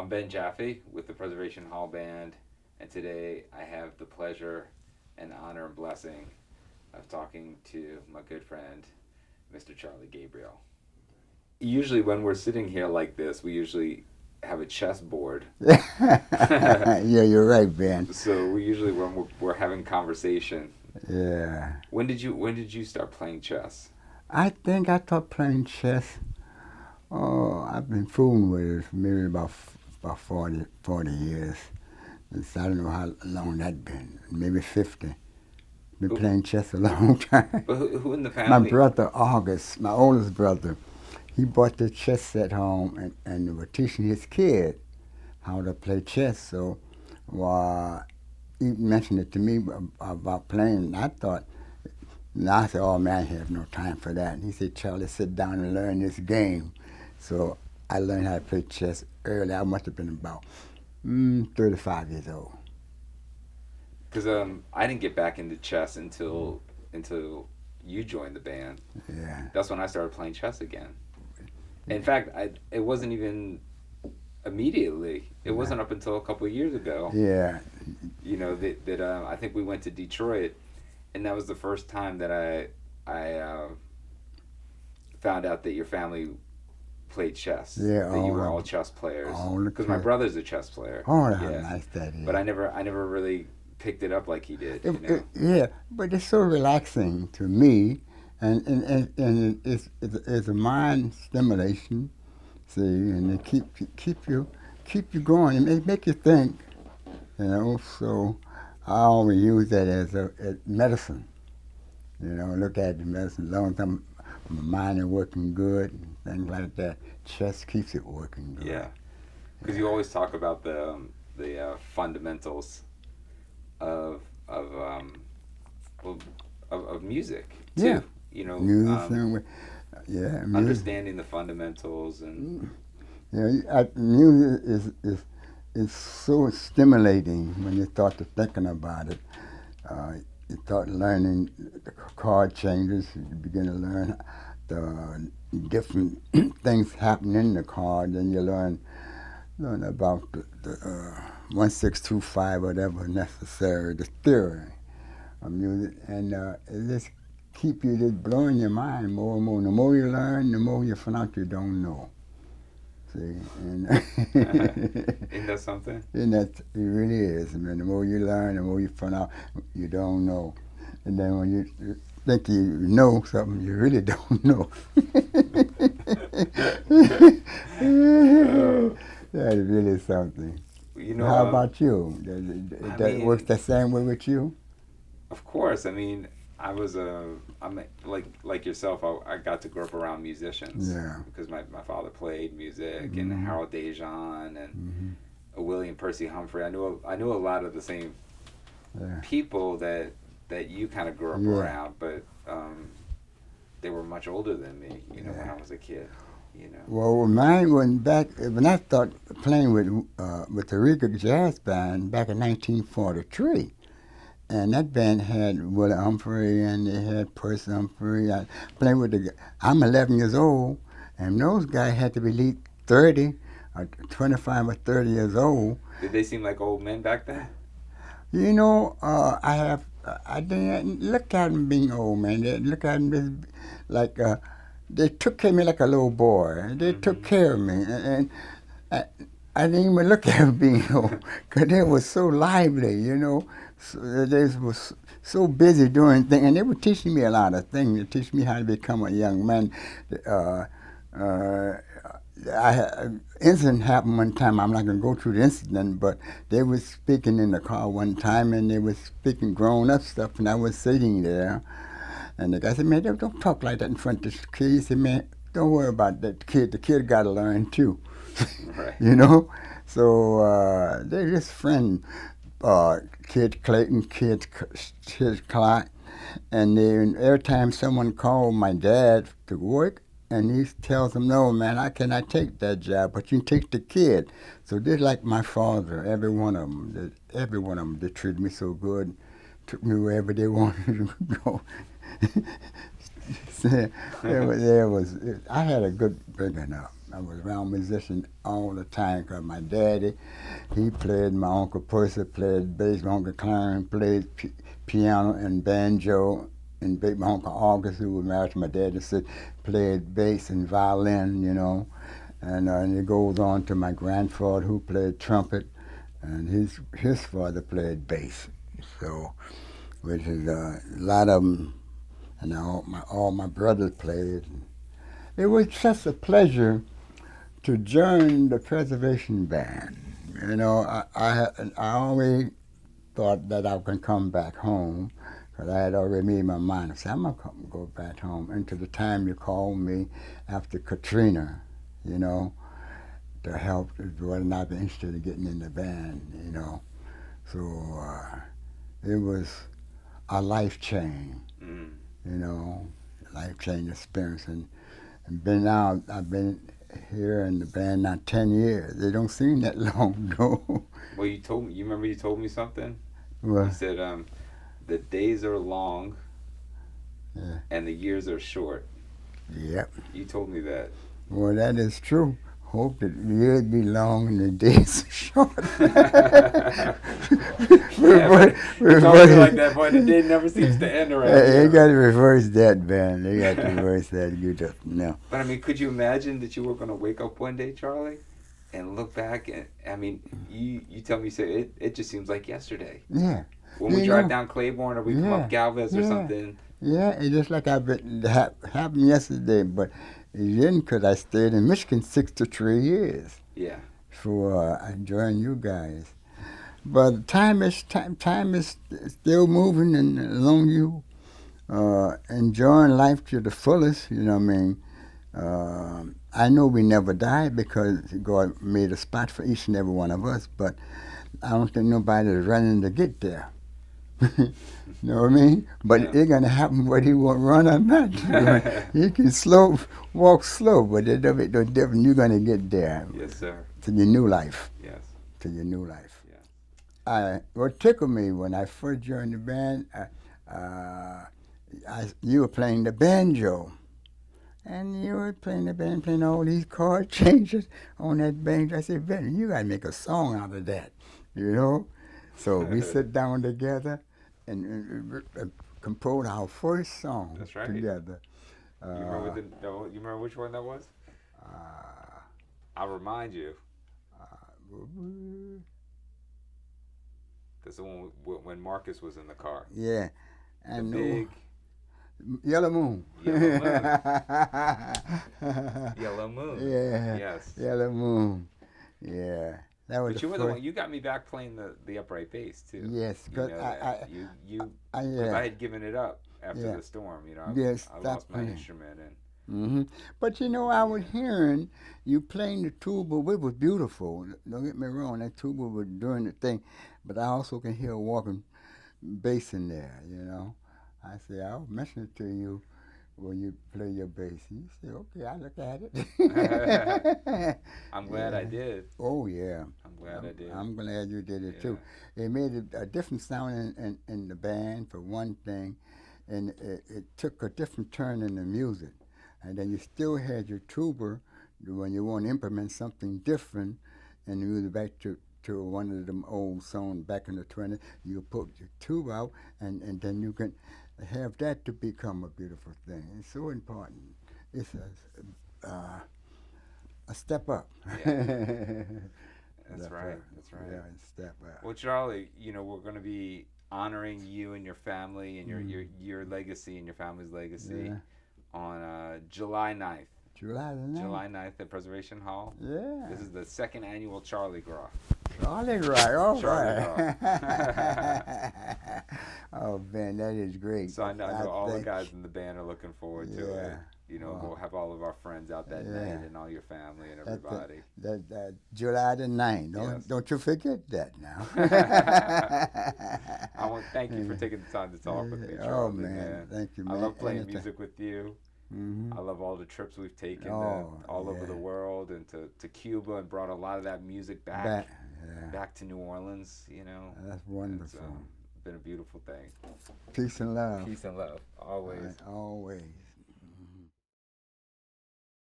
I'm Ben Jaffe with the Preservation Hall Band, and today I have the pleasure and honor and blessing of talking to my good friend, Mr. Charlie Gabriel. Usually, when we're sitting here like this, we usually have a chessboard. Yeah, you're right, Ben. So we usually when we're having conversation. Yeah. When did you start playing chess? I think I started playing chess. Oh, I've been fooling with it for maybe about 40 years. I don't know how long that's been. Maybe 50. Been Who, playing chess a long time. but who in the My family? brother, August, my oldest brother, he brought the chess set home and was teaching his kid how to play chess. So he mentioned it to me about playing. I thought, and I said, oh man, I have no time for that. And he said, Charlie, sit down and learn this game. So I learned how to play chess early. I must have been about 35 years old. Because I didn't get back into chess until you joined the band. Yeah. That's when I started playing chess again. In fact, it wasn't even immediately. It wasn't up until a couple of years ago. Yeah. That I think we went to Detroit, and that was the first time that I found out that your family played chess. Yeah. That you were all chess players. All the Because my kids. brother's a chess player. Oh, how Yeah. nice that is. But I never really picked it up like he did. Yeah, but it's so relaxing to me, and it's a mind stimulation. See, and it keep you going. It make you think, So I always use that as medicine. Look at the medicine. As long as my mind is working good, and things like that. Chess keeps it working good. Yeah, because you always talk about the fundamentals of of, um, of music too. Yeah. Music, music. Understanding the fundamentals and Music is so stimulating when you start to thinking about it. You start learning the chord changes. You begin to learn the different things happening in the chord. Then you learn about the 1625, whatever necessary, the theory of music, and it just keep you just blowing your mind more and more. The more you learn, the more you find out you don't know. See, and isn't that something? and it really is. I mean, the more you learn, the more you find out you don't know, and then when you think you know something, you really don't know. Oh, That is really something. you know, How about you? I That mean, works the same way with you? of course. I mean, I'm like yourself. I got to grow up around musicians. Yeah. Because my father played music, and Mhm. Harold Dejan and Hmm. William Percy Humphrey. I knew a lot of the same Yeah. people that you kind of grew up Yeah. around, but they were much older than me. When Yeah. I was a kid. Well, mine went back when I started playing with the Riga Jazz Band back in 1943, and that band had Willie Humphrey and they had Percy Humphrey. I played with I'm 11 years old, and those guys had to be at least 30, or 25 or 30 years old. Did they seem like old men back then? I didn't look at them being old, man. They look at them as like they took care of me like a little boy. They took care of me, and I didn't even look at them being old because they were so lively. So they was so busy doing things, and they were teaching me a lot of things. They teach me how to become a young man. Uh, uh, Incident happened one time. I'm not going to go through the incident, but they were speaking in the car one time, and they were speaking grown-up stuff, and I was sitting there, and the guy said, "Man, don't talk like that in front of the kid." He said, "Man, don't worry about that kid. The kid got to learn too." Right. So they're just friends. Kid Clayton, kid Clark, and every time someone called my dad to work, and he tells them, "No, man, I cannot take that job, but you can take the kid." So they're like my father, every one of them. Every one of them, they treated me so good, took me wherever they wanted to go. So, I had a good bringing up. I was around musicians all the time because my daddy, he played, my Uncle Percy played bass, my Uncle Clarence played piano and banjo, and my Uncle August, who was married to my daddy, played bass and violin, you know. And it goes on to my grandfather who played trumpet, and his father played bass. So, which is a lot of them, and all my brothers played. It was just a pleasure to join the preservation band. You know, I always thought that I could come back home because I had already made my mind. I said, I'm going to go back home. Until the time you called me after Katrina, you know, to help, whether or not I've been interested in getting in the band, you know. So it was a life change, you know, life change experience. And I've been here in the band now 10 years. They don't seem that long, though. Well, you remember you told me something? Well, You said, the days are long yeah. and the years are short. Yep. You told me that. Well, that is true. Hope that the years be long and the days are short. You told me like that, boy. The day never seems to end around here. They got to reverse that, man. They got to reverse that. You just no. But I mean, could you imagine that you were going to wake up one day, Charlie, and look back? And I mean, you tell me, you say it just seems like yesterday. Yeah. When we drive down Claiborne or we come up Galvez or something. Yeah, it's just like happened yesterday, but it didn't because I stayed in Michigan 63 years. Yeah. For I joined you guys. But time is still moving, and as long as you enjoying life to the fullest, you know what I mean. I know we never die because God made a spot for each and every one of us, but I don't think nobody's running to get there. You know what I mean? But it's going to happen whether he won't run or not. He can walk slow, but it don't make no difference. You're going to get there. Yes, sir. To your new life. Yes. To your new life. Yeah. What tickled me when I first joined the band, you were playing the banjo. And you were playing the band, playing all these chord changes on that banjo. I said, Ben, you got to make a song out of that, you know? So we sit down together and compose our first song together. You remember which one that was? I'll remind you. That's the one when Marcus was in the car. Yeah. And the big Yellow Moon. Yellow Moon. Yeah. Yes. Yellow Moon. Yeah. That was but you were the one. You got me back playing the upright bass too. Yes, because I had given it up after the storm. You know, I lost my instrument and. Mm-hmm. But you know, I was hearing you playing the tuba. It was beautiful. Don't get me wrong, that tuba was doing the thing. But I also can hear a walking bass in there. You know, I said I'll mention it to you when you play your bass. You say, okay, I look at it. I'm glad I did. Oh, yeah. I'm glad I did. I'm glad you did it, too. It made a different sound in the band, for one thing, and it took a different turn in the music. And then you still had your tuba when you want to implement something different, and you was back to one of them old songs back in the 20s. You put your tuba out, and then you can have that to become a beautiful thing. It's so important. It's a step up. Yeah. That's right. That's right. Yeah, step up. Well, Charlie, you know, we're going to be honoring you and your family and your legacy and your family's legacy on July 9th. July the 9th. July 9th at Preservation Hall. Yeah. This is the second annual Charlie Gras. Charlie Gras, all Charlie right. Oh, man, that is great. So I know all the guys in the band are looking forward to it. You know, we'll have all of our friends out that night and all your family and everybody. That July the 9th. Don't you forget that now. I want to thank you for taking the time to talk with me, Charlie. Oh, man. Thank you, man. I love playing music with you. Mm-hmm. I love all the trips we've taken all over the world and to Cuba and brought a lot of that music back to New Orleans, you know. That's wonderful. It's been a beautiful thing. Peace and love. Peace and love. Always. Always.